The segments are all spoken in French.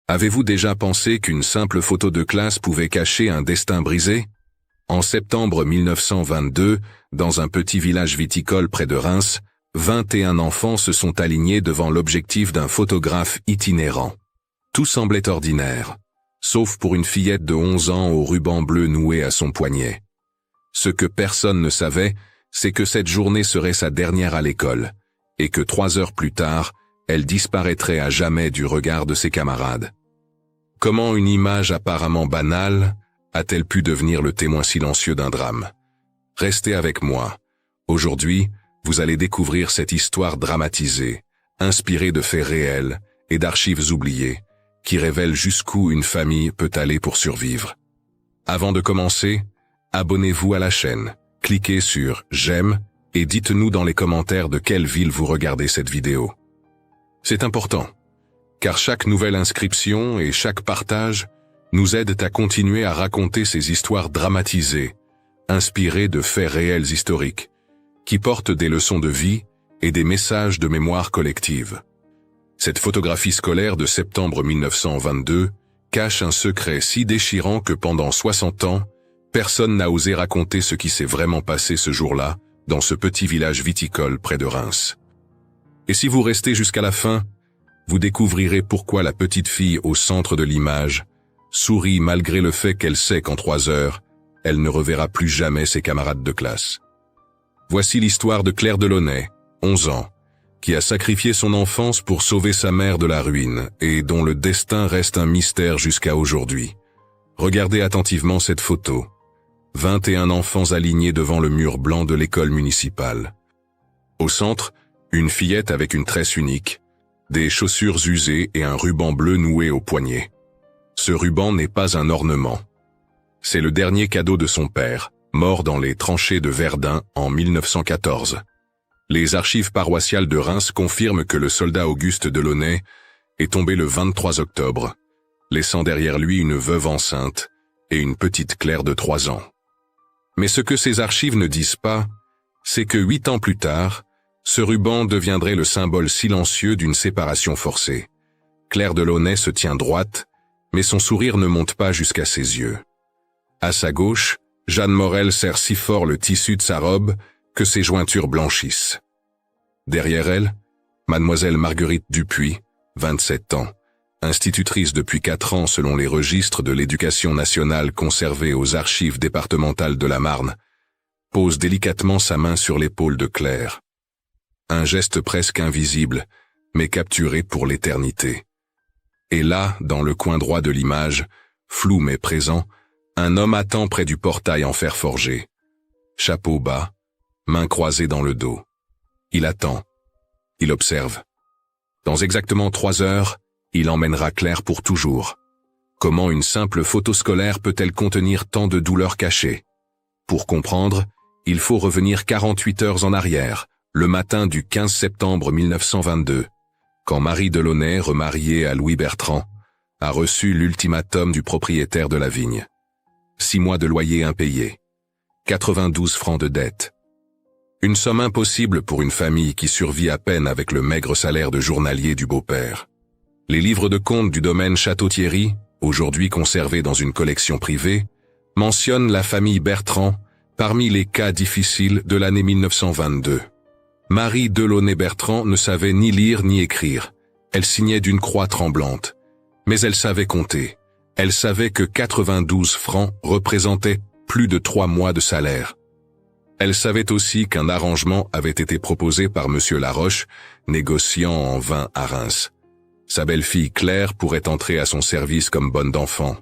Avez-vous déjà pensé qu'une simple photo de classe pouvait cacher un destin brisé? En septembre 1922, dans un petit village viticole près de Reims, 21 enfants se sont alignés devant l'objectif d'un photographe itinérant. Tout semblait ordinaire, sauf pour une fillette de 11 ans au ruban bleu noué à son poignet. Ce que personne ne savait, c'est que cette journée serait sa dernière à l'école, et que 3 heures plus tard, elle disparaîtrait à jamais du regard de ses camarades. Comment une image apparemment banale a-t-elle pu devenir le témoin silencieux d'un drame? Restez avec moi. Aujourd'hui, vous allez découvrir cette histoire dramatisée, inspirée de faits réels et d'archives oubliées, qui révèlent jusqu'où une famille peut aller pour survivre. Avant de commencer, abonnez-vous à la chaîne, cliquez sur « J'aime » et dites-nous dans les commentaires de quelle ville vous regardez cette vidéo. C'est important, car chaque nouvelle inscription et chaque partage nous aident à continuer à raconter ces histoires dramatisées, inspirées de faits réels historiques, qui portent des leçons de vie et des messages de mémoire collective. Cette photographie scolaire de septembre 1922 cache un secret si déchirant que pendant 60 ans, personne n'a osé raconter ce qui s'est vraiment passé ce jour-là dans ce petit village viticole près de Reims. Et si vous restez jusqu'à la fin, vous découvrirez pourquoi la petite fille au centre de l'image sourit malgré le fait qu'elle sait qu'en 3 heures, elle ne reverra plus jamais ses camarades de classe. Voici l'histoire de Claire Delaunay, 11 ans, qui a sacrifié son enfance pour sauver sa mère de la ruine et dont le destin reste un mystère jusqu'à aujourd'hui. Regardez attentivement cette photo. 21 enfants alignés devant le mur blanc de l'école municipale. Au centre, une fillette avec une tresse unique, des chaussures usées et un ruban bleu noué au poignet. Ce ruban n'est pas un ornement. C'est le dernier cadeau de son père, mort dans les tranchées de Verdun en 1914. Les archives paroissiales de Reims confirment que le soldat Auguste Delaunay est tombé le 23 octobre, laissant derrière lui une veuve enceinte et une petite Claire de 3 ans. Mais ce que ces archives ne disent pas, c'est que 8 ans plus tard, ce ruban deviendrait le symbole silencieux d'une séparation forcée. Claire Delaunay se tient droite, mais son sourire ne monte pas jusqu'à ses yeux. À sa gauche, Jeanne Morel serre si fort le tissu de sa robe que ses jointures blanchissent. Derrière elle, mademoiselle Marguerite Dupuis, 27 ans, institutrice depuis 4 ans selon les registres de l'éducation nationale conservés aux archives départementales de la Marne, pose délicatement sa main sur l'épaule de Claire. Un geste presque invisible, mais capturé pour l'éternité. Et là, dans le coin droit de l'image, flou mais présent, un homme attend près du portail en fer forgé. Chapeau bas, mains croisées dans le dos. Il attend. Il observe. Dans exactement 3 heures, il emmènera Claire pour toujours. Comment une simple photo scolaire peut-elle contenir tant de douleurs cachées? Pour comprendre, il faut revenir 48 heures en arrière, le matin du 15 septembre 1922, quand Marie Delaunay, remariée à Louis Bertrand, a reçu l'ultimatum du propriétaire de la vigne. 6 mois de loyer impayé. 92 francs de dette. Une somme impossible pour une famille qui survit à peine avec le maigre salaire de journalier du beau-père. Les livres de comptes du domaine Château-Thierry, aujourd'hui conservés dans une collection privée, mentionnent la famille Bertrand parmi les cas difficiles de l'année 1922. Marie Delaunay-Bertrand ne savait ni lire ni écrire. Elle signait d'une croix tremblante. Mais elle savait compter. Elle savait que 92 francs représentaient plus de 3 mois de salaire. Elle savait aussi qu'un arrangement avait été proposé par Monsieur Laroche, négociant en vin à Reims. Sa belle-fille Claire pourrait entrer à son service comme bonne d'enfant.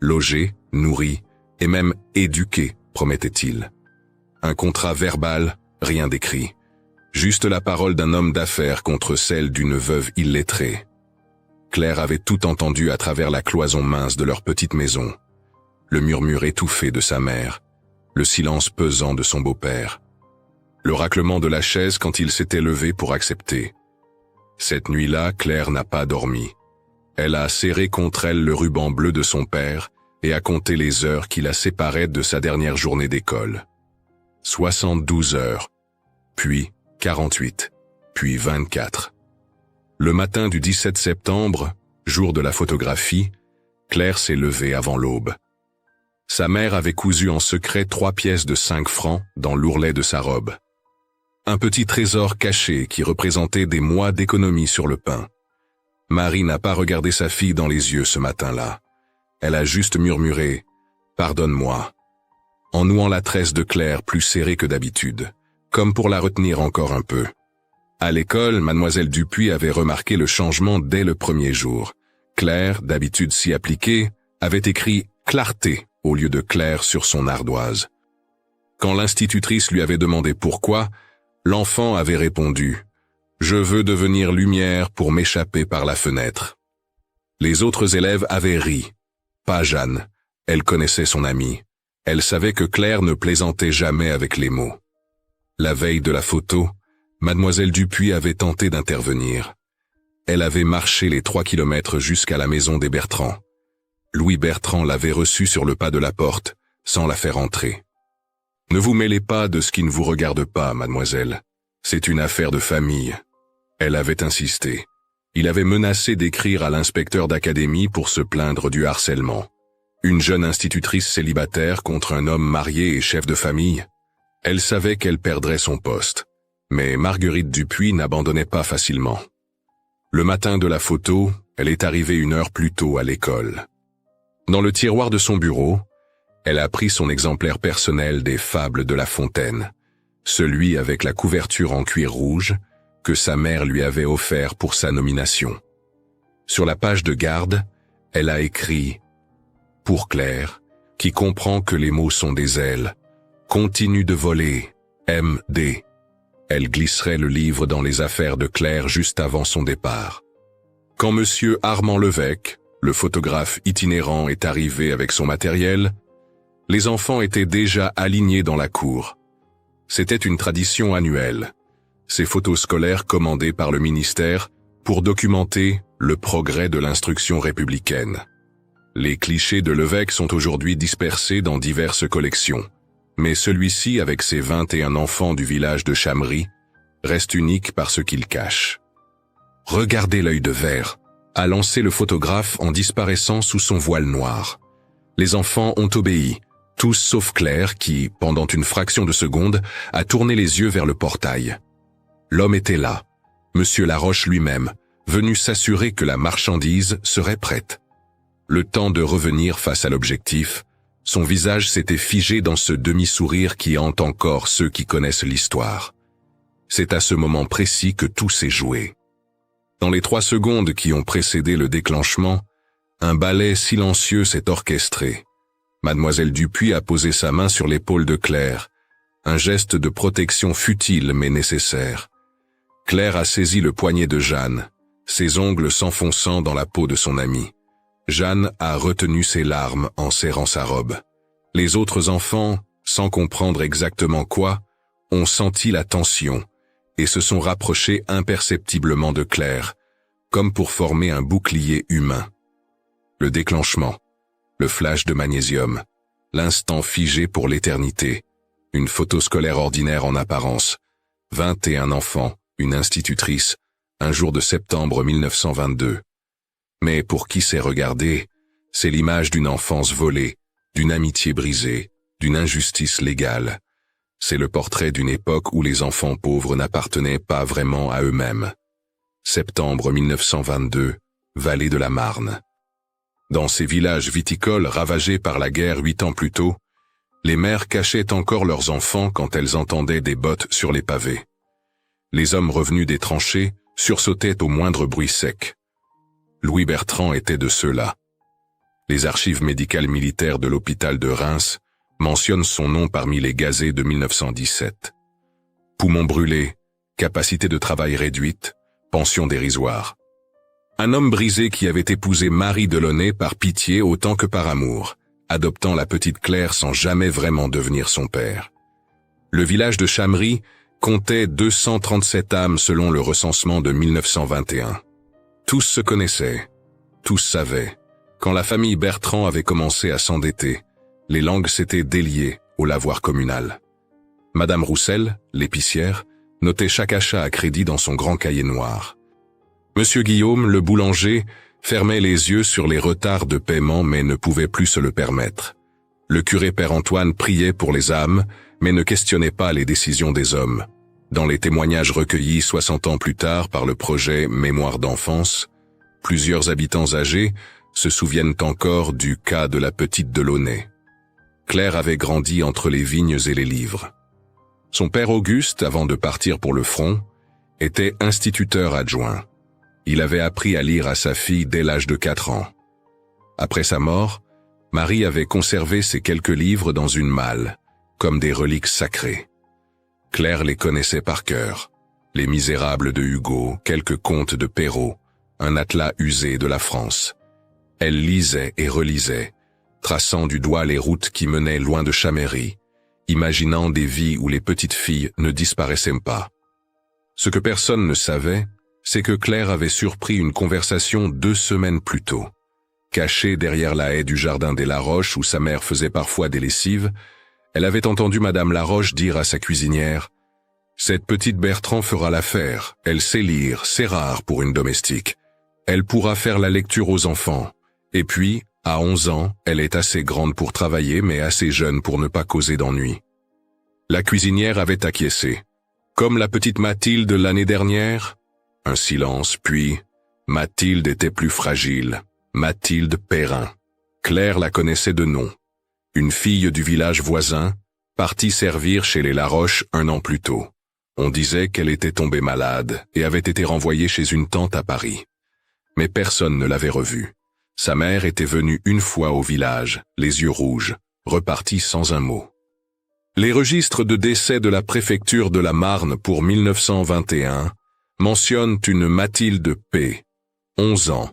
Logée, nourrie et même éduquée, promettait-il. Un contrat verbal, rien d'écrit. Juste la parole d'un homme d'affaires contre celle d'une veuve illettrée. Claire avait tout entendu à travers la cloison mince de leur petite maison. Le murmure étouffé de sa mère, le silence pesant de son beau-père. Le raclement de la chaise quand il s'était levé pour accepter. Cette nuit-là, Claire n'a pas dormi. Elle a serré contre elle le ruban bleu de son père et a compté les heures qui la séparaient de sa dernière journée d'école. 72 heures, puis 48, puis 24. Le matin du 17 septembre, Jour de la photographie, Claire s'est levée avant l'aube. Sa mère avait cousu en secret 3 pièces de 5 francs dans l'ourlet de sa robe. Un petit trésor caché qui représentait des mois d'économie sur le pain. Marie n'a pas regardé sa fille dans les yeux ce matin-là. Elle a juste murmuré « Pardonne-moi », en nouant la tresse de Claire plus serrée que d'habitude, comme pour la retenir encore un peu. À l'école, mademoiselle Dupuis avait remarqué le changement dès le premier jour. Claire, d'habitude si appliquée, avait écrit « clarté » au lieu de Claire sur son ardoise. Quand l'institutrice lui avait demandé pourquoi, l'enfant avait répondu « Je veux devenir lumière pour m'échapper par la fenêtre ». Les autres élèves avaient ri. Pas Jeanne. Elle connaissait son amie. Elle savait que Claire ne plaisantait jamais avec les mots. La veille de la photo, mademoiselle Dupuis avait tenté d'intervenir. Elle avait marché les 3 kilomètres jusqu'à la maison des Bertrand. Louis Bertrand l'avait reçue sur le pas de la porte, sans la faire entrer. « Ne vous mêlez pas de ce qui ne vous regarde pas, mademoiselle. C'est une affaire de famille. » Elle avait insisté. Il avait menacé d'écrire à l'inspecteur d'académie pour se plaindre du harcèlement. Une jeune institutrice célibataire contre un homme marié et chef de famille. Elle savait qu'elle perdrait son poste. Mais Marguerite Dupuis n'abandonnait pas facilement. Le matin de la photo, elle est arrivée 1 heure plus tôt à l'école. Dans le tiroir de son bureau, elle a pris son exemplaire personnel des Fables de La Fontaine, celui avec la couverture en cuir rouge que sa mère lui avait offert pour sa nomination. Sur la page de garde, elle a écrit « Pour Claire, qui comprend que les mots sont des ailes, continue de voler, M.D. » Elle glisserait le livre dans les affaires de Claire juste avant son départ. Quand monsieur Armand Levesque, le photographe itinérant, est arrivé avec son matériel, les enfants étaient déjà alignés dans la cour. C'était une tradition annuelle, ces photos scolaires commandées par le ministère pour documenter le progrès de l'instruction républicaine. Les clichés de Levesque sont aujourd'hui dispersés dans diverses collections, mais celui-ci, avec ses 21 enfants du village de Chamery, reste unique par ce qu'il cache. « Regardez l'œil de verre », a lancé le photographe en disparaissant sous son voile noir. Les enfants ont obéi, tous sauf Claire qui, pendant une fraction de seconde, a tourné les yeux vers le portail. L'homme était là, Monsieur Laroche lui-même, venu s'assurer que la marchandise serait prête. Le temps de revenir face à l'objectif, son visage s'était figé dans ce demi-sourire qui hante encore ceux qui connaissent l'histoire. C'est à ce moment précis que tout s'est joué. Dans les 3 secondes qui ont précédé le déclenchement, un ballet silencieux s'est orchestré. Mademoiselle Dupuis a posé sa main sur l'épaule de Claire, un geste de protection futile mais nécessaire. Claire a saisi le poignet de Jeanne, ses ongles s'enfonçant dans la peau de son amie. Jeanne a retenu ses larmes en serrant sa robe. Les autres enfants, sans comprendre exactement quoi, ont senti la tension et se sont rapprochés imperceptiblement de Claire, comme pour former un bouclier humain. Le déclenchement, le flash de magnésium, l'instant figé pour l'éternité, une photo scolaire ordinaire en apparence, 21 enfants, une institutrice, un jour de septembre 1922. Mais pour qui sait regarder, c'est l'image d'une enfance volée, d'une amitié brisée, d'une injustice légale. C'est le portrait d'une époque où les enfants pauvres n'appartenaient pas vraiment à eux-mêmes. Septembre 1922, vallée de la Marne. Dans ces villages viticoles ravagés par la guerre 8 ans plus tôt, les mères cachaient encore leurs enfants quand elles entendaient des bottes sur les pavés. Les hommes revenus des tranchées sursautaient au moindre bruit sec. Louis Bertrand était de ceux-là. Les archives médicales militaires de l'hôpital de Reims mentionnent son nom parmi les gazés de 1917. Poumons brûlés, capacité de travail réduite, pension dérisoire. Un homme brisé qui avait épousé Marie Delaunay par pitié autant que par amour, adoptant la petite Claire sans jamais vraiment devenir son père. Le village de Chamery comptait 237 âmes selon le recensement de 1921. Tous se connaissaient, tous savaient. Quand la famille Bertrand avait commencé à s'endetter, les langues s'étaient déliées au lavoir communal. Madame Roussel, l'épicière, notait chaque achat à crédit dans son grand cahier noir. Monsieur Guillaume, le boulanger, fermait les yeux sur les retards de paiement mais ne pouvait plus se le permettre. Le curé Père Antoine priait pour les âmes, mais ne questionnait pas les décisions des hommes. Dans les témoignages recueillis 60 ans plus tard par le projet Mémoire d'enfance, plusieurs habitants âgés se souviennent encore du cas de la petite Delaunay. Claire avait grandi entre les vignes et les livres. Son père Auguste, avant de partir pour le front, était instituteur adjoint. Il avait appris à lire à sa fille dès l'âge de 4 ans. Après sa mort, Marie avait conservé ces quelques livres dans une malle, comme des reliques sacrées. Claire les connaissait par cœur. Les Misérables de Hugo, quelques contes de Perrault, un atlas usé de la France. Elle lisait et relisait, traçant du doigt les routes qui menaient loin de Chaméry, imaginant des vies où les petites filles ne disparaissaient pas. Ce que personne ne savait, c'est que Claire avait surpris une conversation 2 semaines plus tôt. Cachée derrière la haie du jardin des Laroche où sa mère faisait parfois des lessives, elle avait entendu Madame Laroche dire à sa cuisinière « Cette petite Bertrand fera l'affaire, elle sait lire, c'est rare pour une domestique. Elle pourra faire la lecture aux enfants. Et puis, à 11 ans, elle est assez grande pour travailler mais assez jeune pour ne pas causer d'ennui. » La cuisinière avait acquiescé. Comme la petite Mathilde l'année dernière? Un silence, puis Mathilde était plus fragile. Mathilde Perrin. Claire la connaissait de nom. Une fille du village voisin, partie servir chez les Laroche 1 an plus tôt. On disait qu'elle était tombée malade et avait été renvoyée chez une tante à Paris. Mais personne ne l'avait revue. Sa mère était venue une fois au village, les yeux rouges, repartie sans un mot. Les registres de décès de la préfecture de la Marne pour 1921 mentionnent une Mathilde P., 11 ans,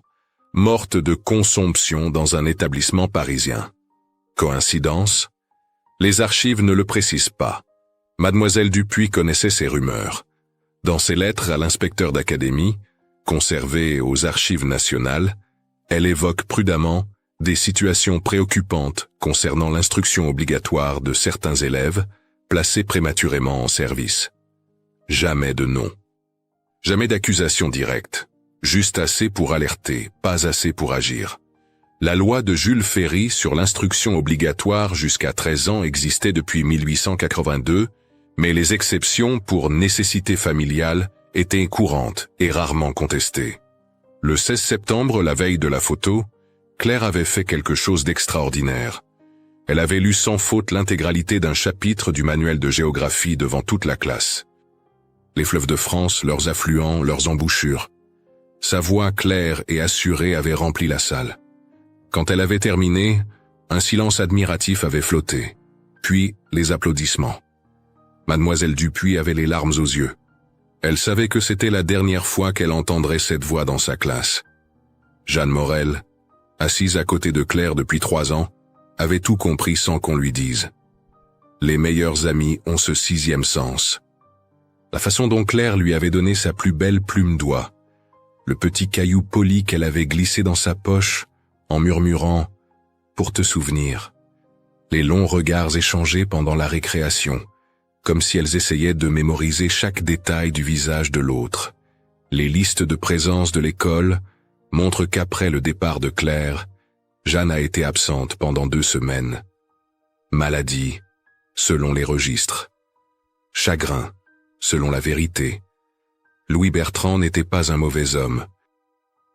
morte de consomption dans un établissement parisien. Coïncidence? Les archives ne le précisent pas. Mademoiselle Dupuis connaissait ces rumeurs. Dans ses lettres à l'inspecteur d'académie, conservées aux archives nationales, elle évoque prudemment des situations préoccupantes concernant l'instruction obligatoire de certains élèves placés prématurément en service. Jamais de nom. Jamais d'accusation directe. Juste assez pour alerter, pas assez pour agir. La loi de Jules Ferry sur l'instruction obligatoire jusqu'à 13 ans existait depuis 1882, mais les exceptions pour nécessité familiale étaient courantes et rarement contestées. Le 16 septembre, la veille de la photo, Claire avait fait quelque chose d'extraordinaire. Elle avait lu sans faute l'intégralité d'un chapitre du manuel de géographie devant toute la classe. Les fleuves de France, leurs affluents, leurs embouchures. Sa voix claire et assurée avait rempli la salle. Quand elle avait terminé, un silence admiratif avait flotté, puis les applaudissements. Mademoiselle Dupuis avait les larmes aux yeux. Elle savait que c'était la dernière fois qu'elle entendrait cette voix dans sa classe. Jeanne Morel, assise à côté de Claire depuis 3 ans, avait tout compris sans qu'on lui dise. Les meilleurs amis ont ce 6e sens. La façon dont Claire lui avait donné sa plus belle plume d'oie, le petit caillou poli qu'elle avait glissé dans sa poche, en murmurant « pour te souvenir », les longs regards échangés pendant la récréation, comme si elles essayaient de mémoriser chaque détail du visage de l'autre. Les listes de présence de l'école montrent qu'après le départ de Claire, Jeanne a été absente pendant 2 semaines. Maladie, selon les registres. Chagrin, selon la vérité. Louis Bertrand n'était pas un mauvais homme.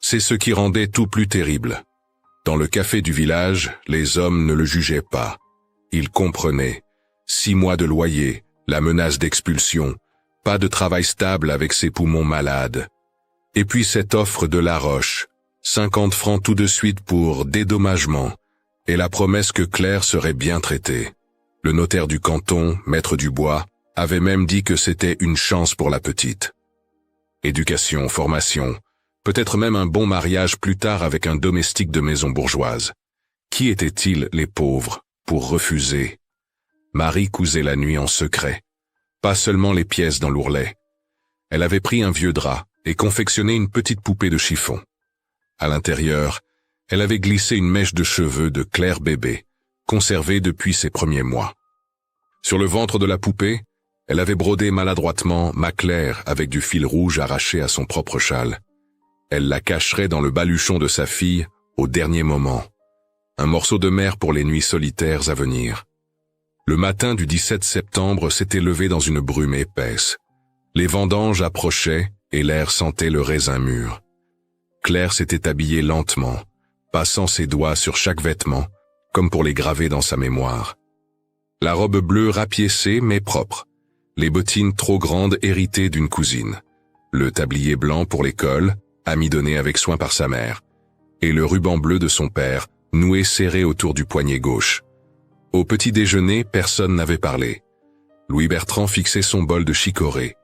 C'est ce qui rendait tout plus terrible. Dans le café du village, les hommes ne le jugeaient pas. Ils comprenaient. 6 mois de loyer, la menace d'expulsion, pas de travail stable avec ses poumons malades. Et puis cette offre de Laroche, 50 francs tout de suite pour dédommagement, et la promesse que Claire serait bien traitée. Le notaire du canton, maître Dubois, avait même dit que c'était une chance pour la petite. Éducation, formation, peut-être même un bon mariage plus tard avec un domestique de maison bourgeoise. Qui étaient-ils, les pauvres, pour refuser? Marie cousait la nuit en secret. Pas seulement les pièces dans l'ourlet. Elle avait pris un vieux drap et confectionné une petite poupée de chiffon. À l'intérieur, elle avait glissé une mèche de cheveux de Claire bébé, conservée depuis ses premiers mois. Sur le ventre de la poupée, elle avait brodé maladroitement « Ma Claire » avec du fil rouge arraché à son propre châle. Elle la cacherait dans le baluchon de sa fille, au dernier moment. Un morceau de mer pour les nuits solitaires à venir. Le matin du 17 septembre s'était levé dans une brume épaisse. Les vendanges approchaient et l'air sentait le raisin mûr. Claire s'était habillée lentement, passant ses doigts sur chaque vêtement, comme pour les graver dans sa mémoire. La robe bleue rapiécée mais propre, les bottines trop grandes héritées d'une cousine, le tablier blanc pour l'école, amidonné avec soin par sa mère, et le ruban bleu de son père, noué serré autour du poignet gauche. Au petit déjeuner, personne n'avait parlé. Louis Bertrand fixait son bol de chicorée.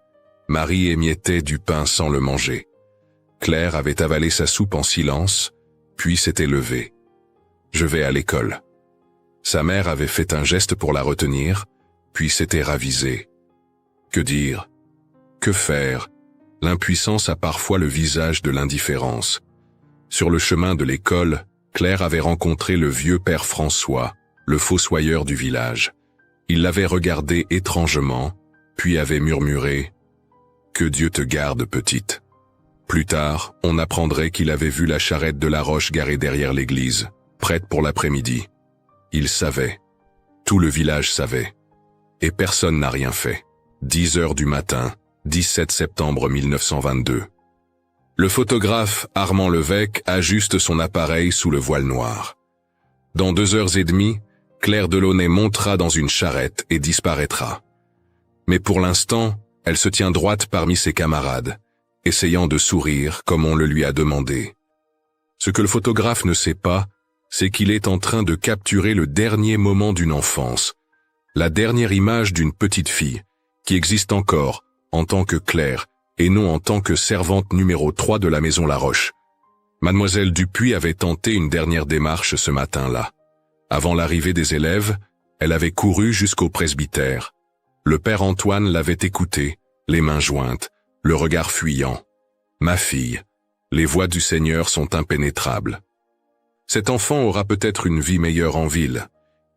Marie émiettait du pain sans le manger. Claire avait avalé sa soupe en silence, puis s'était levée. « Je vais à l'école. » Sa mère avait fait un geste pour la retenir, puis s'était ravisée. Que dire? Que faire? L'impuissance a parfois le visage de l'indifférence. Sur le chemin de l'école, Claire avait rencontré le vieux père François, le fossoyeur du village. Il l'avait regardée étrangement, puis avait murmuré « Que Dieu te garde, petite ». Plus tard, on apprendrait qu'il avait vu la charrette de la Roche garée derrière l'église, prête pour l'après-midi. Il savait. Tout le village savait. Et personne n'a rien fait. 10 heures du matin, 17 septembre 1922. Le photographe Armand Levesque ajuste son appareil sous le voile noir. Dans 2h30, Claire Delaunay montera dans une charrette et disparaîtra. Mais pour l'instant, elle se tient droite parmi ses camarades, essayant de sourire comme on le lui a demandé. Ce que le photographe ne sait pas, c'est qu'il est en train de capturer le dernier moment d'une enfance, la dernière image d'une petite fille, qui existe encore en tant que Claire et non en tant que servante numéro 3 de la maison Laroche. Mademoiselle Dupuis avait tenté une dernière démarche ce matin-là. Avant l'arrivée des élèves, elle avait couru jusqu'au presbytère. Le père Antoine l'avait écoutée, les mains jointes, le regard fuyant. « Ma fille, les voies du Seigneur sont impénétrables. Cet enfant aura peut-être une vie meilleure en ville.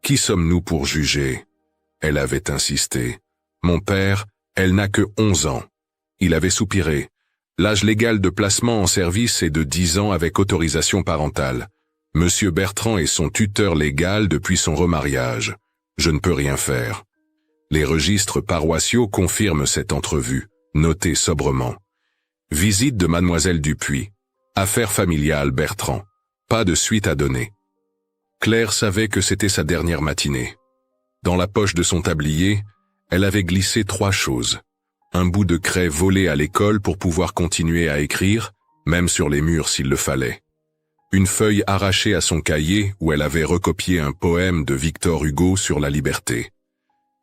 Qui sommes-nous pour juger ?» Elle avait insisté. « Mon père, elle n'a que 11 ans. » Il avait soupiré. « L'âge légal de placement en service est de 10 ans avec autorisation parentale. Monsieur Bertrand est son tuteur légal depuis son remariage. Je ne peux rien faire. » Les registres paroissiaux confirment cette entrevue, notée sobrement. Visite de Mademoiselle Dupuis. Affaire familiale Bertrand. Pas de suite à donner. Claire savait que c'était sa dernière matinée. Dans la poche de son tablier, elle avait glissé 3 choses. Un bout de craie volé à l'école pour pouvoir continuer à écrire, même sur les murs s'il le fallait. Une feuille arrachée à son cahier où elle avait recopié un poème de Victor Hugo sur la liberté.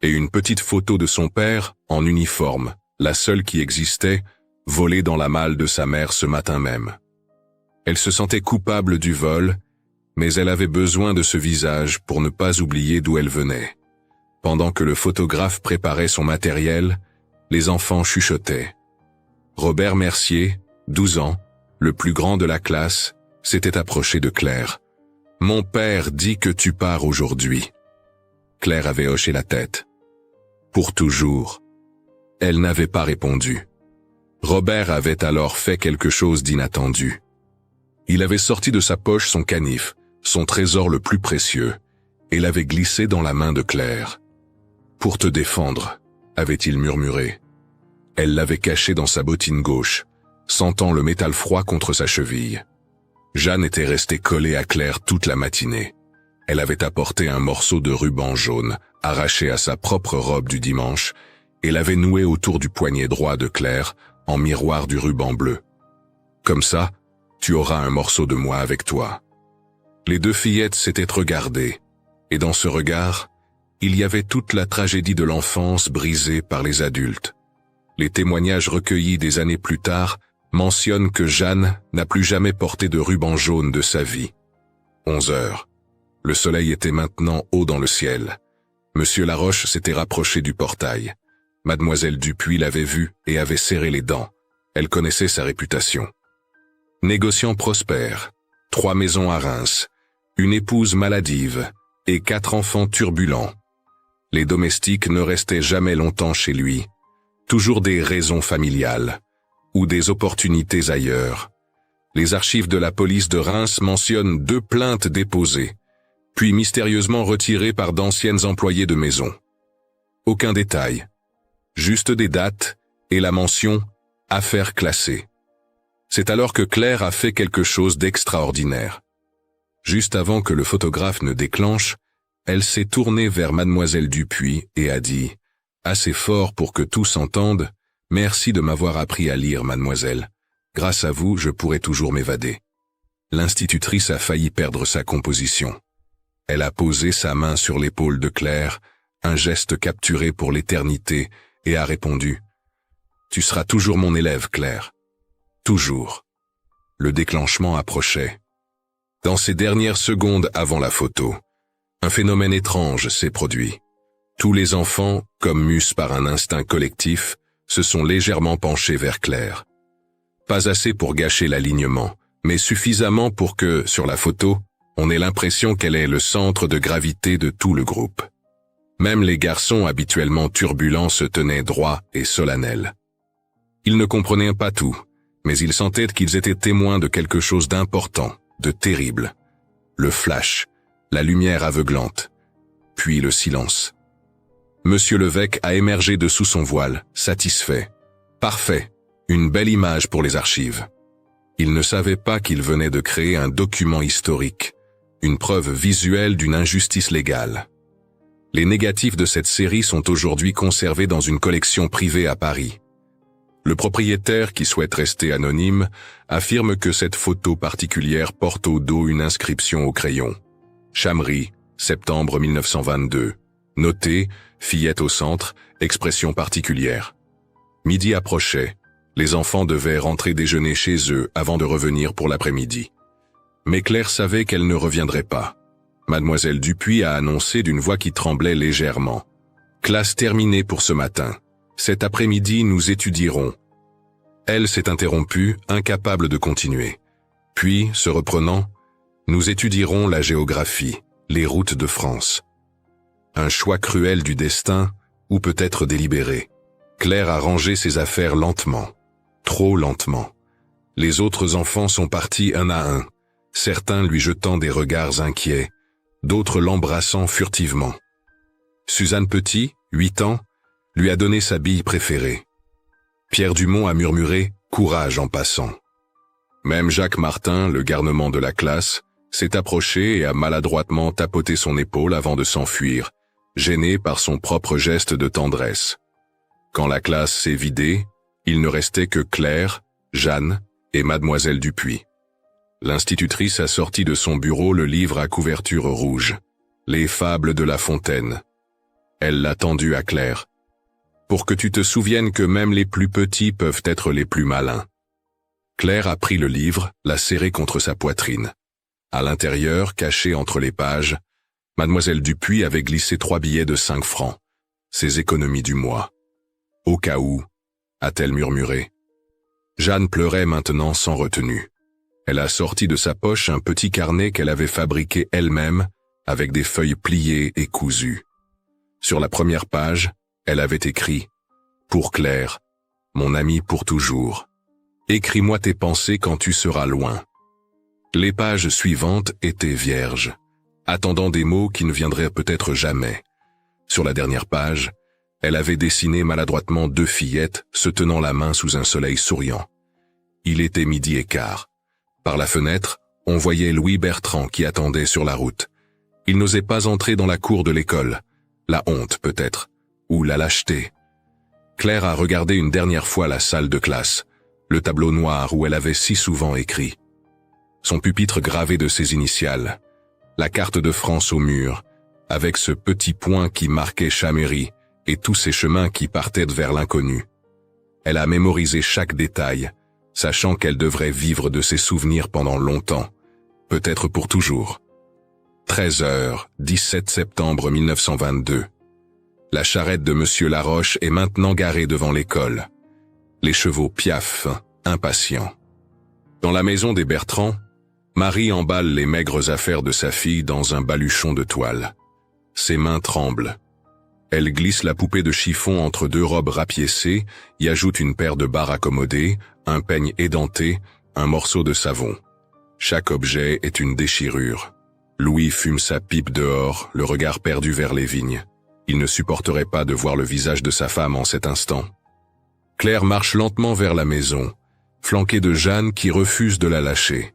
Et une petite photo de son père, en uniforme, la seule qui existait, volée dans la malle de sa mère ce matin même. Elle se sentait coupable du vol, mais elle avait besoin de ce visage pour ne pas oublier d'où elle venait. Pendant que le photographe préparait son matériel, les enfants chuchotaient. Robert Mercier, 12 ans, le plus grand de la classe, s'était approché de Claire. « Mon père dit que tu pars aujourd'hui. » Claire avait hoché la tête. Pour toujours. Elle n'avait pas répondu. Robert avait alors fait quelque chose d'inattendu. Il avait sorti de sa poche son canif, son trésor le plus précieux, et l'avait glissé dans la main de Claire. « Pour te défendre », avait-il murmuré. Elle l'avait caché dans sa bottine gauche, sentant le métal froid contre sa cheville. Jeanne était restée collée à Claire toute la matinée. Elle avait apporté un morceau de ruban jaune, arraché à sa propre robe du dimanche, et l'avait noué autour du poignet droit de Claire, en miroir du ruban bleu. « Comme ça, tu auras un morceau de moi avec toi. » Les 2 fillettes s'étaient regardées, et dans ce regard, il y avait toute la tragédie de l'enfance brisée par les adultes. Les témoignages recueillis des années plus tard mentionnent que Jeanne n'a plus jamais porté de ruban jaune de sa vie. 11 heures. Le soleil était maintenant haut dans le ciel. Monsieur Laroche s'était rapproché du portail. Mademoiselle Dupuis l'avait vu et avait serré les dents. Elle connaissait sa réputation. Négociant prospère, 3 maisons à Reims, une épouse maladive et 4 enfants turbulents. Les domestiques ne restaient jamais longtemps chez lui. Toujours des raisons familiales ou des opportunités ailleurs. Les archives de la police de Reims mentionnent 2 plaintes déposées, puis mystérieusement retirées par d'anciennes employées de maison. Aucun détail, juste des dates et la mention « affaire classée ». C'est alors que Claire a fait quelque chose d'extraordinaire. Juste avant que le photographe ne déclenche, elle s'est tournée vers mademoiselle Dupuis et a dit « Assez fort pour que tous entendent, merci de m'avoir appris à lire, mademoiselle. Grâce à vous, je pourrai toujours m'évader. » L'institutrice a failli perdre sa composition. Elle a posé sa main sur l'épaule de Claire, un geste capturé pour l'éternité, et a répondu « Tu seras toujours mon élève, Claire. Toujours. » Le déclenchement approchait. Dans ces dernières secondes avant la photo, un phénomène étrange s'est produit. Tous les enfants, comme mus par un instinct collectif, se sont légèrement penchés vers Claire. Pas assez pour gâcher l'alignement, mais suffisamment pour que, sur la photo, on ait l'impression qu'elle est le centre de gravité de tout le groupe. Même les garçons habituellement turbulents se tenaient droits et solennels. Ils ne comprenaient pas tout, mais ils sentaient qu'ils étaient témoins de quelque chose d'important, de terrible. Le flash, la lumière aveuglante, puis le silence. Monsieur Levesque a émergé de sous son voile, satisfait. Parfait, une belle image pour les archives. Il ne savait pas qu'il venait de créer un document historique, une preuve visuelle d'une injustice légale. Les négatifs de cette série sont aujourd'hui conservés dans une collection privée à Paris. Le propriétaire, qui souhaite rester anonyme, affirme que cette photo particulière porte au dos une inscription au crayon. Chamery, septembre 1922. Noté, fillette au centre, expression particulière. Midi approchait. Les enfants devaient rentrer déjeuner chez eux avant de revenir pour l'après-midi. Mais Claire savait qu'elle ne reviendrait pas. Mademoiselle Dupuis a annoncé d'une voix qui tremblait légèrement. « Classe terminée pour ce matin. Cet après-midi, nous étudierons. » Elle s'est interrompue, incapable de continuer. Puis, se reprenant, « Nous étudierons la géographie, les routes de France. » Un choix cruel du destin, ou peut-être délibéré. Claire a rangé ses affaires lentement. Trop lentement. Les autres enfants sont partis un à un, certains lui jetant des regards inquiets, d'autres l'embrassant furtivement. Suzanne Petit, 8 ans, lui a donné sa bille préférée. Pierre Dumont a murmuré « courage en passant ». Même Jacques Martin, le garnement de la classe, s'est approché et a maladroitement tapoté son épaule avant de s'enfuir, gêné par son propre geste de tendresse. Quand la classe s'est vidée, il ne restait que Claire, Jeanne et mademoiselle Dupuis. L'institutrice a sorti de son bureau le livre à couverture rouge, Les Fables de La Fontaine. Elle l'a tendu à Claire. Pour que tu te souviennes que même les plus petits peuvent être les plus malins. Claire a pris le livre, l'a serré contre sa poitrine. À l'intérieur, caché entre les pages, mademoiselle Dupuis avait glissé 3 billets de 5 francs, ses économies du mois. Au cas où, a-t-elle murmuré. Jeanne pleurait maintenant sans retenue. Elle a sorti de sa poche un petit carnet qu'elle avait fabriqué elle-même, avec des feuilles pliées et cousues. Sur la première page, elle avait écrit « Pour Claire, mon amie pour toujours. Écris-moi tes pensées quand tu seras loin. » Les pages suivantes étaient vierges, attendant des mots qui ne viendraient peut-être jamais. Sur la dernière page, elle avait dessiné maladroitement 2 fillettes se tenant la main sous un soleil souriant. Il était 12h15. Par la fenêtre, on voyait Louis Bertrand qui attendait sur la route. Il n'osait pas entrer dans la cour de l'école. La honte peut-être, ou la lâcheté. Claire a regardé une dernière fois la salle de classe, le tableau noir où elle avait si souvent écrit. Son pupitre gravé de ses initiales, la carte de France au mur, avec ce petit point qui marquait Chamery et tous ces chemins qui partaient vers l'inconnu. Elle a mémorisé chaque détail, sachant qu'elle devrait vivre de ses souvenirs pendant longtemps, peut-être pour toujours. 13h, 17 septembre 1922. La charrette de Monsieur Laroche est maintenant garée devant l'école. Les chevaux piaffent, impatients. Dans la maison des Bertrand, Marie emballe les maigres affaires de sa fille dans un baluchon de toile. Ses mains tremblent. Elle glisse la poupée de chiffon entre 2 robes rapiécées, y ajoute une paire de barres accommodées, un peigne édenté, un morceau de savon. Chaque objet est une déchirure. Louis fume sa pipe dehors, le regard perdu vers les vignes. Il ne supporterait pas de voir le visage de sa femme en cet instant. Claire marche lentement vers la maison, flanquée de Jeanne qui refuse de la lâcher.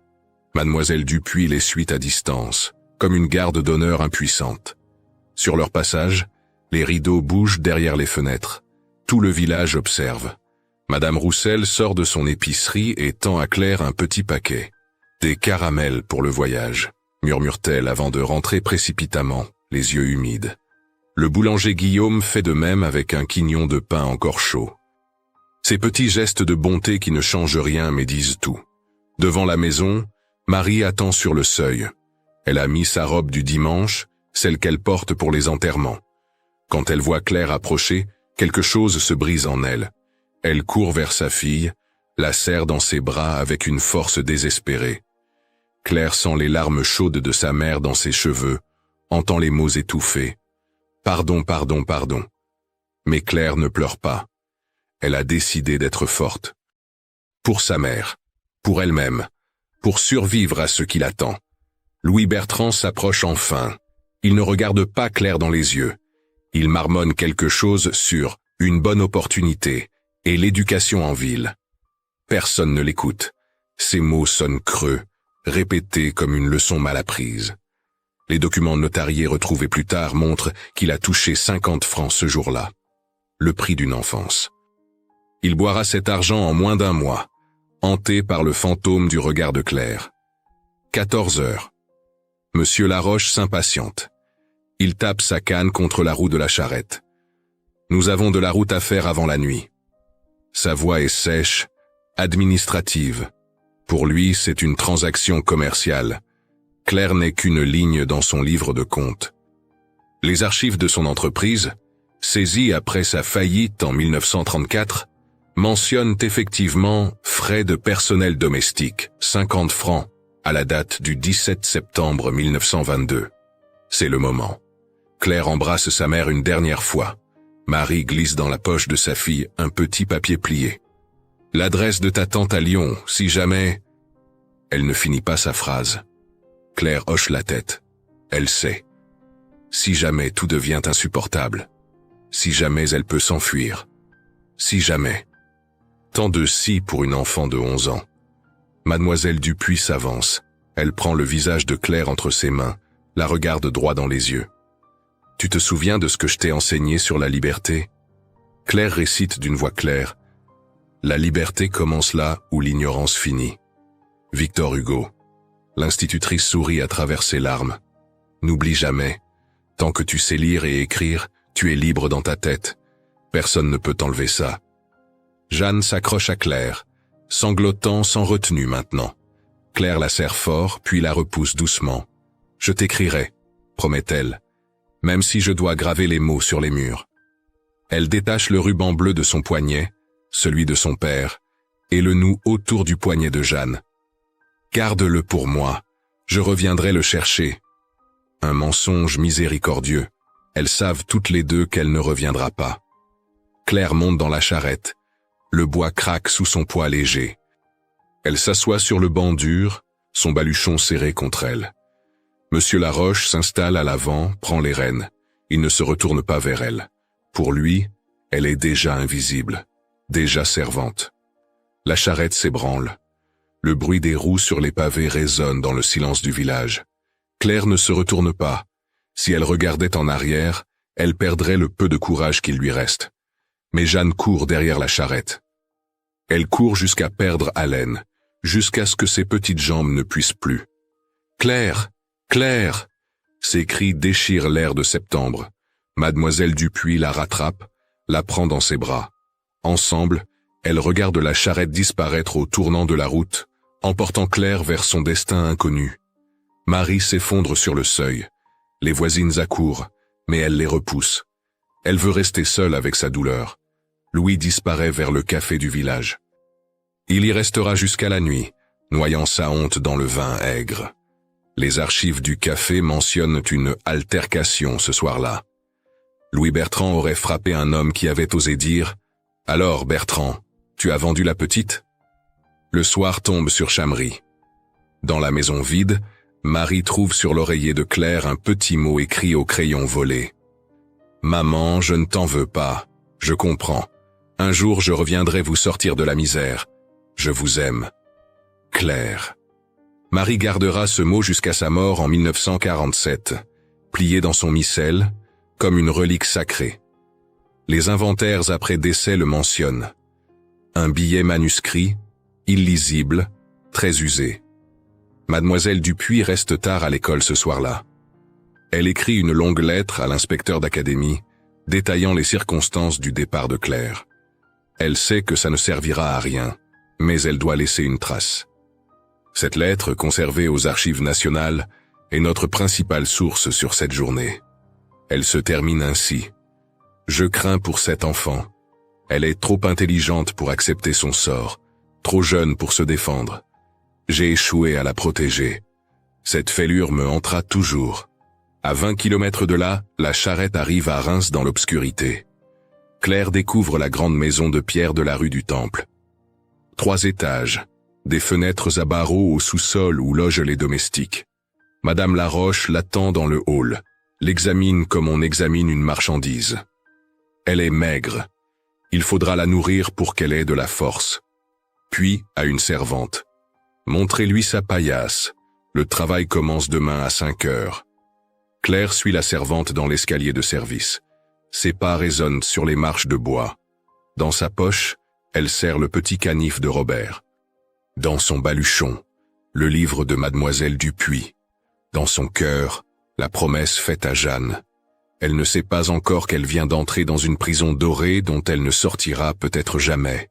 Mademoiselle Dupuis les suit à distance, comme une garde d'honneur impuissante. Sur leur passage, les rideaux bougent derrière les fenêtres. Tout le village observe. Madame Roussel sort de son épicerie et tend à Claire un petit paquet. « Des caramels pour le voyage », murmure-t-elle avant de rentrer précipitamment, les yeux humides. Le boulanger Guillaume fait de même avec un quignon de pain encore chaud. Ces petits gestes de bonté qui ne changent rien mais disent tout. Devant la maison, Marie attend sur le seuil. Elle a mis sa robe du dimanche, celle qu'elle porte pour les enterrements. Quand elle voit Claire approcher, quelque chose se brise en elle. Elle court vers sa fille, la serre dans ses bras avec une force désespérée. Claire sent les larmes chaudes de sa mère dans ses cheveux, entend les mots étouffés. « Pardon, pardon, pardon ». Mais Claire ne pleure pas. Elle a décidé d'être forte. Pour sa mère, pour elle-même, pour survivre à ce qui l'attend. Louis Bertrand s'approche enfin. Il ne regarde pas Claire dans les yeux. Il marmonne quelque chose sur « une bonne opportunité » et l'éducation en ville. Personne ne l'écoute. Ses mots sonnent creux, répétés comme une leçon mal apprise. Les documents notariés retrouvés plus tard montrent qu'il a touché 50 francs ce jour-là. Le prix d'une enfance. Il boira cet argent en moins d'un mois, hanté par le fantôme du regard de Claire. 14 heures. Monsieur Laroche s'impatiente. Il tape sa canne contre la roue de la charrette. Nous avons de la route à faire avant la nuit. Sa voix est sèche, administrative. Pour lui, c'est une transaction commerciale. Claire n'est qu'une ligne dans son livre de compte. Les archives de son entreprise, saisies après sa faillite en 1934, mentionnent effectivement frais de personnel domestique, 50 francs, à la date du 17 septembre 1922. C'est le moment. Claire embrasse sa mère une dernière fois. Marie glisse dans la poche de sa fille un petit papier plié. L'adresse de ta tante à Lyon, si jamais... Elle ne finit pas sa phrase. Claire hoche la tête. Elle sait. Si jamais tout devient insupportable. Si jamais elle peut s'enfuir. Si jamais. Tant de si pour une enfant de 11 ans. Mademoiselle Dupuis s'avance. Elle prend le visage de Claire entre ses mains, la regarde droit dans les yeux. « Tu te souviens de ce que je t'ai enseigné sur la liberté ?» Claire récite d'une voix claire. « La liberté commence là où l'ignorance finit. » Victor Hugo. L'institutrice sourit à travers ses larmes. « N'oublie jamais, tant que tu sais lire et écrire, tu es libre dans ta tête. Personne ne peut t'enlever ça. » Jeanne s'accroche à Claire, sanglotant sans retenue maintenant. Claire la serre fort, puis la repousse doucement. « Je t'écrirai, » promet-elle, « même si je dois graver les mots sur les murs. » Elle détache le ruban bleu de son poignet, celui de son père, et le noue autour du poignet de Jeanne. « Garde-le pour moi, je reviendrai le chercher. » Un mensonge miséricordieux. Elles savent toutes les deux qu'elle ne reviendra pas. Claire monte dans la charrette. Le bois craque sous son poids léger. Elle s'assoit sur le banc dur, son baluchon serré contre elle. Monsieur Laroche s'installe à l'avant, prend les rênes. Il ne se retourne pas vers elle. Pour lui, elle est déjà invisible, déjà servante. La charrette s'ébranle. Le bruit des roues sur les pavés résonne dans le silence du village. Claire ne se retourne pas. Si elle regardait en arrière, elle perdrait le peu de courage qu'il lui reste. Mais Jeanne court derrière la charrette. Elle court jusqu'à perdre haleine, jusqu'à ce que ses petites jambes ne puissent plus. « Claire! Claire !» Ses cris déchirent l'air de septembre. Mademoiselle Dupuis la rattrape, la prend dans ses bras. Ensemble, elles regardent la charrette disparaître au tournant de la route, emportant Claire vers son destin inconnu. Marie s'effondre sur le seuil. Les voisines accourent, mais elle les repousse. Elle veut rester seule avec sa douleur. Louis disparaît vers le café du village. Il y restera jusqu'à la nuit, noyant sa honte dans le vin aigre. Les archives du café mentionnent une altercation ce soir-là. Louis Bertrand aurait frappé un homme qui avait osé dire « Alors, Bertrand, tu as vendu la petite ?» Le soir tombe sur Chamry. Dans la maison vide, Marie trouve sur l'oreiller de Claire un petit mot écrit au crayon volé. « Maman, je ne t'en veux pas. Je comprends. Un jour je reviendrai vous sortir de la misère. Je vous aime. Claire. » Marie gardera ce mot jusqu'à sa mort en 1947, plié dans son missel, comme une relique sacrée. Les inventaires après décès le mentionnent. Un billet manuscrit, illisible, très usé. Mademoiselle Dupuis reste tard à l'école ce soir-là. Elle écrit une longue lettre à l'inspecteur d'académie, détaillant les circonstances du départ de Claire. Elle sait que ça ne servira à rien, mais elle doit laisser une trace. Cette lettre, conservée aux archives nationales, est notre principale source sur cette journée. Elle se termine ainsi. « Je crains pour cette enfant. Elle est trop intelligente pour accepter son sort, trop jeune pour se défendre. J'ai échoué à la protéger. Cette fêlure me hantera toujours. » À 20 kilomètres de là, la charrette arrive à Reims dans l'obscurité. Claire découvre la grande maison de pierre de la rue du Temple. 3 étages, des fenêtres à barreaux au sous-sol où logent les domestiques. Madame Laroche l'attend dans le hall, l'examine comme on examine une marchandise. Elle est maigre. Il faudra la nourrir pour qu'elle ait de la force. Puis, à une servante. Montrez-lui sa paillasse. Le travail commence demain à 5 heures. Claire suit la servante dans l'escalier de service. Ses pas résonnent sur les marches de bois. Dans sa poche, elle serre le petit canif de Robert. Dans son baluchon, le livre de Mademoiselle Dupuis. Dans son cœur, la promesse faite à Jeanne. Elle ne sait pas encore qu'elle vient d'entrer dans une prison dorée dont elle ne sortira peut-être jamais.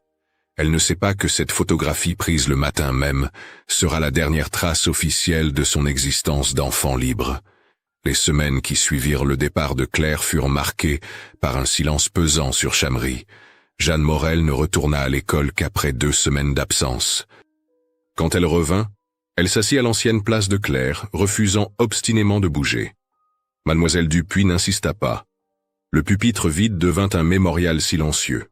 Elle ne sait pas que cette photographie prise le matin même sera la dernière trace officielle de son existence d'enfant libre. Les semaines qui suivirent le départ de Claire furent marquées par un silence pesant sur Chamry. Jeanne Morel ne retourna à l'école qu'après 2 semaines d'absence. Quand elle revint, elle s'assit à l'ancienne place de Claire, refusant obstinément de bouger. Mademoiselle Dupuis n'insista pas. Le pupitre vide devint un mémorial silencieux.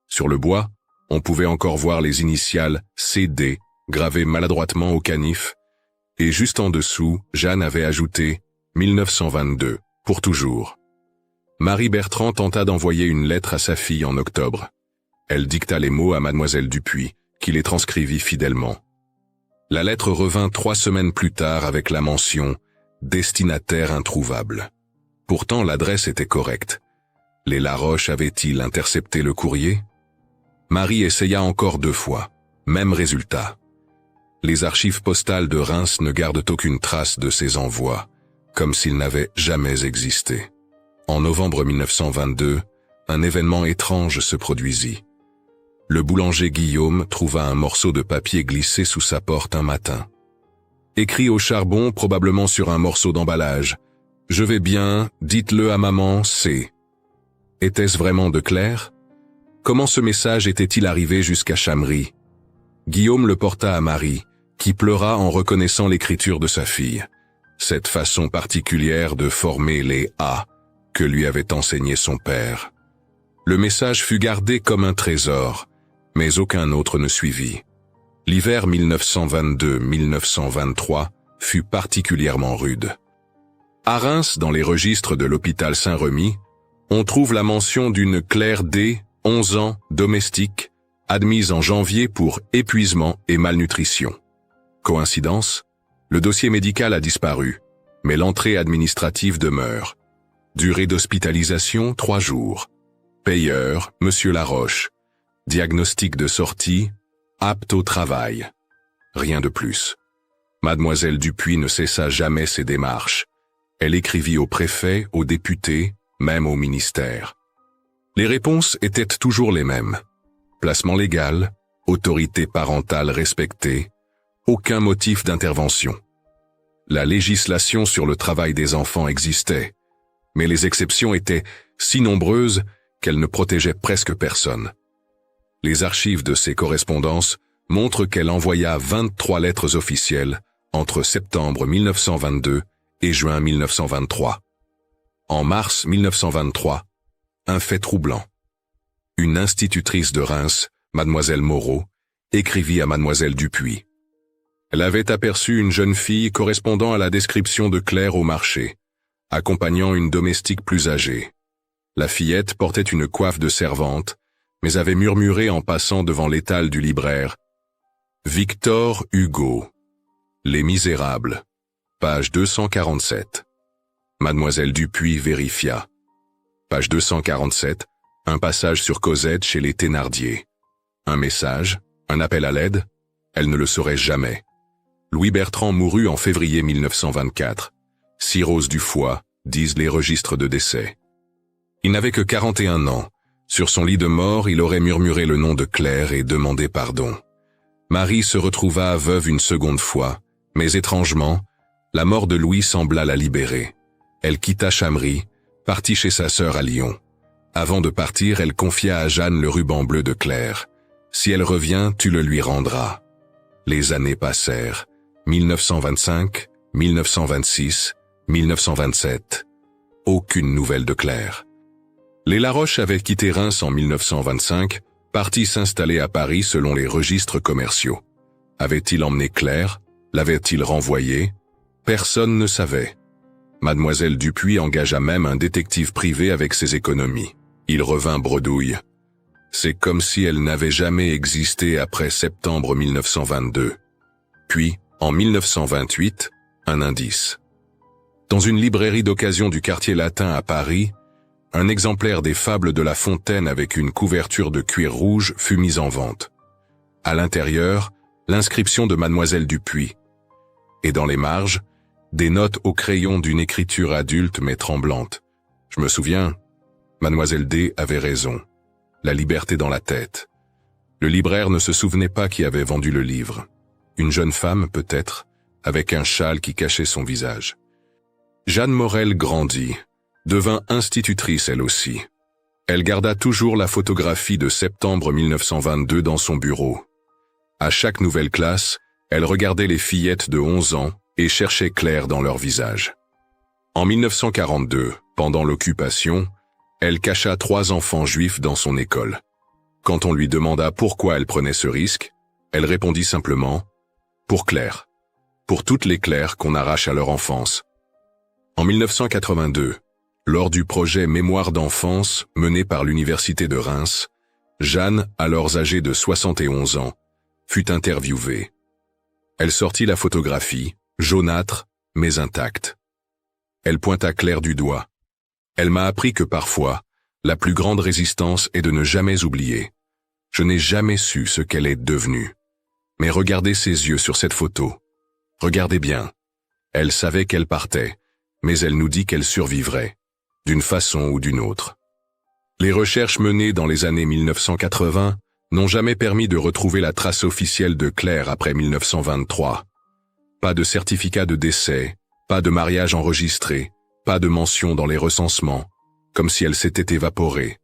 Sur le bois, on pouvait encore voir les initiales CD gravées maladroitement au canif, et juste en dessous, Jeanne avait ajouté 1922, pour toujours. Marie Bertrand tenta d'envoyer une lettre à sa fille en octobre. Elle dicta les mots à Mademoiselle Dupuis, qui les transcrivit fidèlement. La lettre revint 3 semaines plus tard avec la mention « Destinataire introuvable ». Pourtant l'adresse était correcte. Les Laroche avaient-ils intercepté le courrier? Marie essaya encore 2 fois. Même résultat. Les archives postales de Reims ne gardent aucune trace de ces envois, comme s'ils n'avaient jamais existé. En novembre 1922, un événement étrange se produisit. Le boulanger Guillaume trouva un morceau de papier glissé sous sa porte un matin. Écrit au charbon, probablement sur un morceau d'emballage. « Je vais bien, dites-le à maman, c'est... » Était-ce vraiment de Claire? Comment ce message était-il arrivé jusqu'à Chamry? Guillaume le porta à Marie, qui pleura en reconnaissant l'écriture de sa fille. Cette façon particulière de former les « A » que lui avait enseigné son père. Le message fut gardé comme un trésor, mais aucun autre ne suivit. L'hiver 1922-1923 fut particulièrement rude. À Reims, dans les registres de l'hôpital Saint-Remy, on trouve la mention d'une Claire D, 11 ans, domestique, admise en janvier pour épuisement et malnutrition. Coïncidence? Le dossier médical a disparu, mais l'entrée administrative demeure. Durée d'hospitalisation 3 jours. Payeur, Monsieur Laroche. Diagnostic de sortie, apte au travail. Rien de plus. Mademoiselle Dupuis ne cessa jamais ses démarches. Elle écrivit au préfet, aux députés, même au ministère. Les réponses étaient toujours les mêmes. Placement légal, autorité parentale respectée, aucun motif d'intervention. La législation sur le travail des enfants existait, mais les exceptions étaient si nombreuses qu'elles ne protégeaient presque personne. Les archives de ces correspondances montrent qu'elle envoya 23 lettres officielles entre septembre 1922 et juin 1923. En mars 1923, un fait troublant. Une institutrice de Reims, mademoiselle Moreau, écrivit à mademoiselle Dupuis. Elle avait aperçu une jeune fille correspondant à la description de Claire au marché, accompagnant une domestique plus âgée. La fillette portait une coiffe de servante, mais avait murmuré en passant devant l'étal du libraire. Victor Hugo. Les Misérables. Page 247. Mademoiselle Dupuis vérifia. Page 247, un passage sur Cosette chez les Thénardier. Un message, un appel à l'aide, elle ne le saurait jamais. Louis Bertrand mourut en février 1924. Cirrhose du foie, disent les registres de décès. Il n'avait que 41 ans. Sur son lit de mort, il aurait murmuré le nom de Claire et demandé pardon. Marie se retrouva veuve une seconde fois, mais étrangement, la mort de Louis sembla la libérer. Elle quitta Chamery, partit chez sa sœur à Lyon. Avant de partir, elle confia à Jeanne le ruban bleu de Claire. « Si elle revient, tu le lui rendras. » Les années passèrent. 1925, 1926, 1927. Aucune nouvelle de Claire. Les Laroche avaient quitté Reims en 1925, partis s'installer à Paris selon les registres commerciaux. Avait-il emmené Claire? L'avait-il renvoyée? Personne ne savait. Mademoiselle Dupuis engagea même un détective privé avec ses économies. Il revint bredouille. C'est comme si elle n'avait jamais existé après septembre 1922. Puis, en 1928, un indice. Dans une librairie d'occasion du quartier latin à Paris, un exemplaire des Fables de La Fontaine avec une couverture de cuir rouge fut mis en vente. À l'intérieur, l'inscription de Mademoiselle Dupuis. Et dans les marges, des notes au crayon d'une écriture adulte mais tremblante. Je me souviens, Mademoiselle D avait raison. La liberté dans la tête. Le libraire ne se souvenait pas qui avait vendu le livre. Une jeune femme, peut-être, avec un châle qui cachait son visage. Jeanne Morel grandit, devint institutrice elle aussi. Elle garda toujours la photographie de septembre 1922 dans son bureau. À chaque nouvelle classe, elle regardait les fillettes de 11 ans et cherchait Claire dans leur visage. En 1942, pendant l'occupation, elle cacha 3 enfants juifs dans son école. Quand on lui demanda pourquoi elle prenait ce risque, elle répondit simplement « Pour Claire. Pour toutes les Claires qu'on arrache à leur enfance. » En 1982, lors du projet Mémoire d'enfance mené par l'Université de Reims, Jeanne, alors âgée de 71 ans, fut interviewée. Elle sortit la photographie, jaunâtre, mais intacte. Elle pointa Claire du doigt. Elle m'a appris que parfois, la plus grande résistance est de ne jamais oublier. Je n'ai jamais su ce qu'elle est devenue. Mais regardez ses yeux sur cette photo. Regardez bien. Elle savait qu'elle partait, mais elle nous dit qu'elle survivrait, d'une façon ou d'une autre. Les recherches menées dans les années 1980 n'ont jamais permis de retrouver la trace officielle de Claire après 1923. Pas de certificat de décès, pas de mariage enregistré, pas de mention dans les recensements, comme si elle s'était évaporée.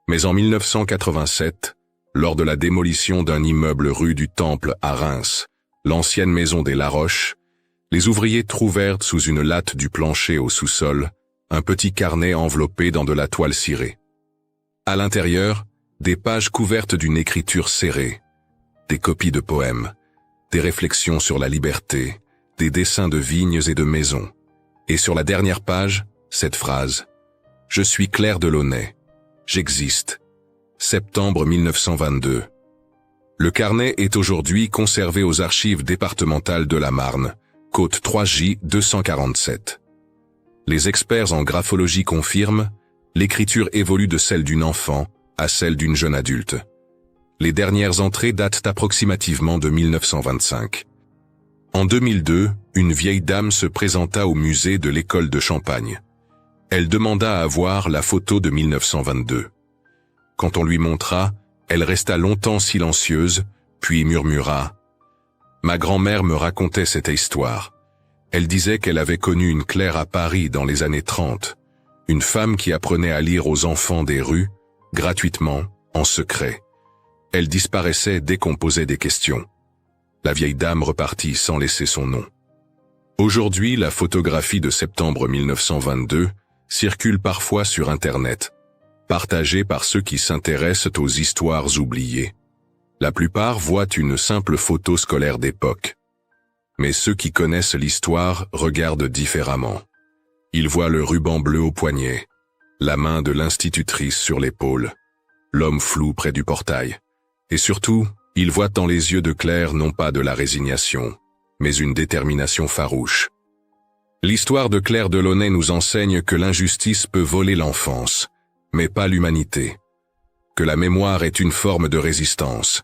Mais en 1987, lors de la démolition d'un immeuble rue du Temple à Reims, l'ancienne maison des Laroche, les ouvriers trouvèrent sous une latte du plancher au sous-sol un petit carnet enveloppé dans de la toile cirée. À l'intérieur, des pages couvertes d'une écriture serrée, des copies de poèmes, des réflexions sur la liberté, des dessins de vignes et de maisons. Et sur la dernière page, cette phrase « Je suis Claire Delaunay. J'existe. Septembre 1922. » Le carnet est aujourd'hui conservé aux archives départementales de la Marne, Côte 3J 247. Les experts en graphologie confirment, l'écriture évolue de celle d'une enfant à celle d'une jeune adulte. Les dernières entrées datent approximativement de 1925. En 2002, une vieille dame se présenta au musée de l'école de Champagne. Elle demanda à voir la photo de 1922. Quand on lui montra, elle resta longtemps silencieuse, puis murmura « Ma grand-mère me racontait cette histoire. Elle disait qu'elle avait connu une Claire à Paris dans les années 30, une femme qui apprenait à lire aux enfants des rues, gratuitement, en secret. Elle disparaissait dès qu'on posait des questions. » La vieille dame repartit sans laisser son nom. Aujourd'hui, la photographie de septembre 1922 circule parfois sur Internet, partagée par ceux qui s'intéressent aux histoires oubliées. La plupart voient une simple photo scolaire d'époque. Mais ceux qui connaissent l'histoire regardent différemment. Ils voient le ruban bleu au poignet, la main de l'institutrice sur l'épaule, l'homme flou près du portail. Et surtout, ils voient dans les yeux de Claire non pas de la résignation, mais une détermination farouche. L'histoire de Claire Delaunay nous enseigne que l'injustice peut voler l'enfance, mais pas l'humanité. Que la mémoire est une forme de résistance.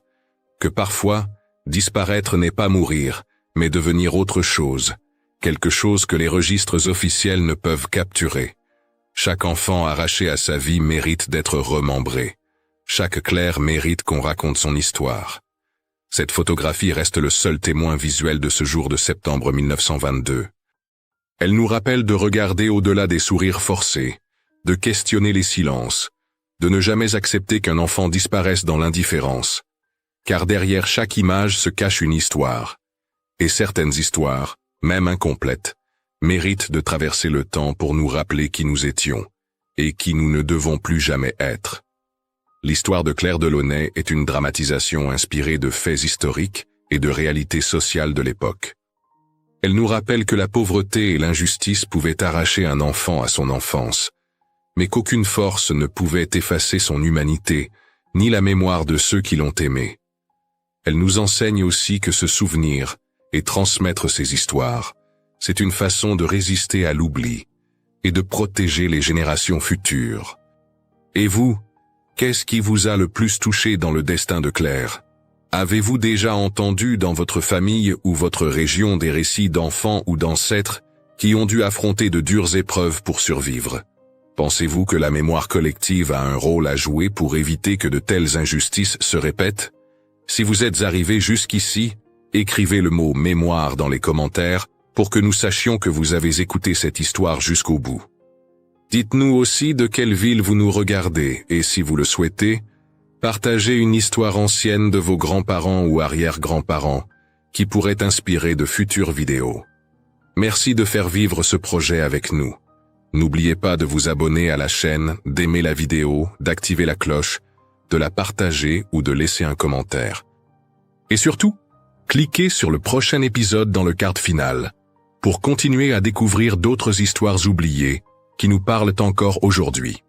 Que parfois, disparaître n'est pas mourir, mais devenir autre chose, quelque chose que les registres officiels ne peuvent capturer. Chaque enfant arraché à sa vie mérite d'être remembré. Chaque Claire mérite qu'on raconte son histoire. Cette photographie reste le seul témoin visuel de ce jour de septembre 1922. Elle nous rappelle de regarder au-delà des sourires forcés, de questionner les silences, de ne jamais accepter qu'un enfant disparaisse dans l'indifférence. Car derrière chaque image se cache une histoire. Et certaines histoires, même incomplètes, méritent de traverser le temps pour nous rappeler qui nous étions, et qui nous ne devons plus jamais être. L'histoire de Claire Delaunay est une dramatisation inspirée de faits historiques et de réalités sociales de l'époque. Elle nous rappelle que la pauvreté et l'injustice pouvaient arracher un enfant à son enfance, mais qu'aucune force ne pouvait effacer son humanité, ni la mémoire de ceux qui l'ont aimé. Elle nous enseigne aussi que se souvenir et transmettre ces histoires, c'est une façon de résister à l'oubli et de protéger les générations futures. Et vous, qu'est-ce qui vous a le plus touché dans le destin de Claire? Avez-vous déjà entendu dans votre famille ou votre région des récits d'enfants ou d'ancêtres qui ont dû affronter de dures épreuves pour survivre? Pensez-vous que la mémoire collective a un rôle à jouer pour éviter que de telles injustices se répètent? Si vous êtes arrivé jusqu'ici, écrivez le mot « mémoire » dans les commentaires pour que nous sachions que vous avez écouté cette histoire jusqu'au bout. Dites-nous aussi de quelle ville vous nous regardez et si vous le souhaitez, partagez une histoire ancienne de vos grands-parents ou arrière-grands-parents qui pourrait inspirer de futures vidéos. Merci de faire vivre ce projet avec nous. N'oubliez pas de vous abonner à la chaîne, d'aimer la vidéo, d'activer la cloche, de la partager ou de laisser un commentaire. Et surtout, cliquez sur le prochain épisode dans le card final pour continuer à découvrir d'autres histoires oubliées qui nous parlent encore aujourd'hui.